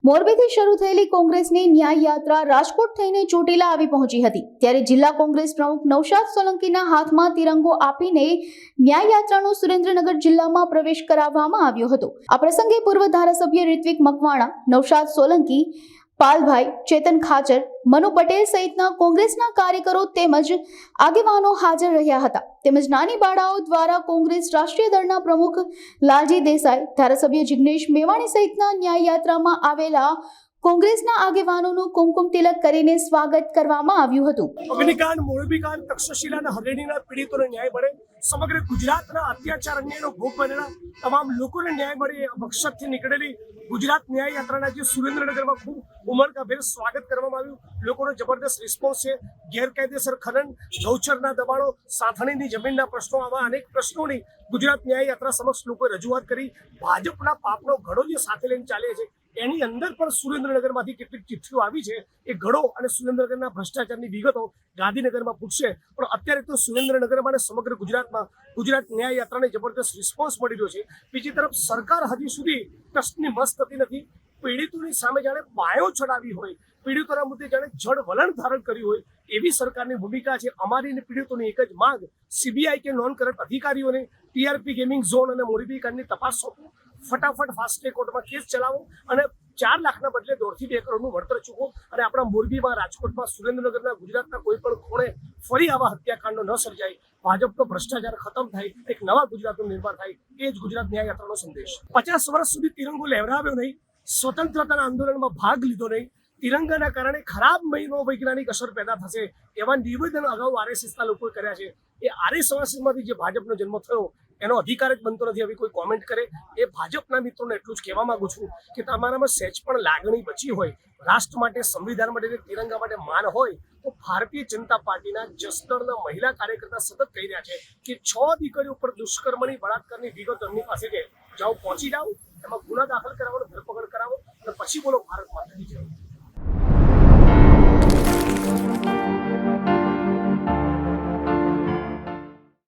મોરબીથી શરૂ થયેલી કોંગ્રેસની ન્યાય યાત્રા રાજકોટ થઈને ચોટીલા આવી પહોંચી હતી। ત્યારે જિલ્લા કોંગ્રેસ પ્રમુખ નૌશાદ સોલંકીના હાથમાં તિરંગો આપીને ન્યાય યાત્રાનો સુરેન્દ્રનગર જિલ્લામાં પ્રવેશ કરાવવામાં આવ્યો હતો। આ પ્રસંગે પૂર્વ ધારાસભ્ય રિત્વિક મકવાણા, નૌશાદ સોલંકી, પાલભાઈ, ચેતન ખાચર, મનુ પટેલ સહિતના કોંગ્રેસના કાર્યકરો તેમજ આગેવાનો હાજર રહ્યા હતા। તેમજ નાની બાળાઓ દ્વારા કોંગ્રેસ રાષ્ટ્રીય દળના પ્રમુખ લાલજી દેસાઈ, ધારાસભ્ય જિગ્નેશ મેવાણી સહિતના ન્યાય યાત્રામાં આવેલા કોંગ્રેસના આગેવાનોનું કુમકુમ તિલક કરીને સ્વાગત કરવામાં આવ્યું હતું। અગ્નિકાંડ, મોરબીકાંડ, તક્ષશિલા અને હરણીના પીડિતોને ન્યાય મળે, સમગ્ર ગુજરાતના અત્યાચાર અન્યાયનો ભોગ બનેલા તમામ લોકોને ન્યાય મળે, મકસદથી નીકળેલી ગુજરાત ન્યાય યાત્રાના જે સુરેન્દ્રનગરમાં ખૂબ ઉમળકાભેર સ્વાગત કરવામાં આવ્યું। લોકોનો જબરદસ્ત રિસ્પોન્સ છે। ગેરકાયદેસર ખનન, ગૌચરના દબાણો, સાથણીની જમીનના પ્રશ્નો, આવા અનેક પ્રશ્નોની ગુજરાત ન્યાય યાત્રા સમક્ષ લોકોએ રજૂઆત કરી। ભાજપના પાપનો ઘડો જે સાથે લઈને ચાલે છે એની અંદર પણ સુરેન્દ્રનગરમાંથી કેટલીક ચિઠ્ઠીઓ આવી છે। એ ઘડો અને સુરેન્દ્રનગરના ભ્રષ્ટાચારની વિગતો ગાંધીનગરમાં પૂછશે, પણ અત્યારે તો સુરેન્દ્રનગરમાં અને સમગ્ર ગુજરાતમાં ગુજરાત ન્યાય યાત્રાને જબરદસ્ત રિસ્પોન્સ મળી રહ્યો છે। બીજી તરફ સરકાર હજી સુધી ટસની મસ્ત થતી નથી। પીડિતોની સામે જાણે પાયો ચડાવી હોય, પીડિતોના મુદ્દે જાણે જડ વલણ ધારણ કર્યું હોય એવી સરકારની ભૂમિકા છે। અમારી અને પીડિતોની એક જ માંગ, સીબીઆઈ કે નોન કરપ્ટ અધિકારીઓને ટીઆરપી ગેમિંગ ઝોન અને મોરબી કાંડની તપાસ સોંપો, ફટાફટ ફાસ્ટ ટ્રેક કોર્ટમાં કેસ ચલાવો અને 4 લાખના બદલે 1.5 થી 2 કરોડનું વળતર ચૂકવો અને આપણા મોરબીમાં, રાજકોટમાં, સુરેન્દ્રનગરના, ગુજરાતના કોઈ પણ ખૂણે ફરી આવા હત્યાકાંડો ન સર્જાય, ભાજપનો ભ્રષ્ટાચાર ખતમ થાય, એક નવા ગુજરાતનું નિર્માણ થાય, એ જ ગુજરાત ન્યાય યાત્રાનો સંદેશ। 50 વર્ષ સુધી તિરંગો લહેરાવ્યો નહીં, સ્વતંત્રતાના આંદોલનમાં ભાગ લીધો નહીં, તિરંગાના કારણે ખરાબ મનોવૈજ્ઞાનિક અસર પેદા થશે એવા નિવેદન અગાઉ આરએસએસના લોકોએ કર્યા છે। એ આરએસએસમાંથી જે ભાજપનો જન્મ થયો એનો અધિકાર જ બનતો નથી હવે કોઈ કોમેન્ટ કરે। એ ભાજપના મિત્રોને એટલું જ કહેવા માંગુ છું કે તમારામાં સહેજ પણ લાગણી બચી હોય, રાષ્ટ્ર માટે, સંવિધાન માટે, તિરંગા માટે માન હોય તો ભારતીય જનતા પાર્ટીના જસદણના મહિલા કાર્યકર્તા સતત કહી રહ્યા છે કે 6 દીકરીઓ પર દુષ્કર્મની, બળાત્કારની વિગતો એમની પાસે છે, જાઓ પહોંચી જાઓ, એમાં ગુના દાખલ કરાવો, ધરપકડ કરાવો અને પછી બોલો ભારત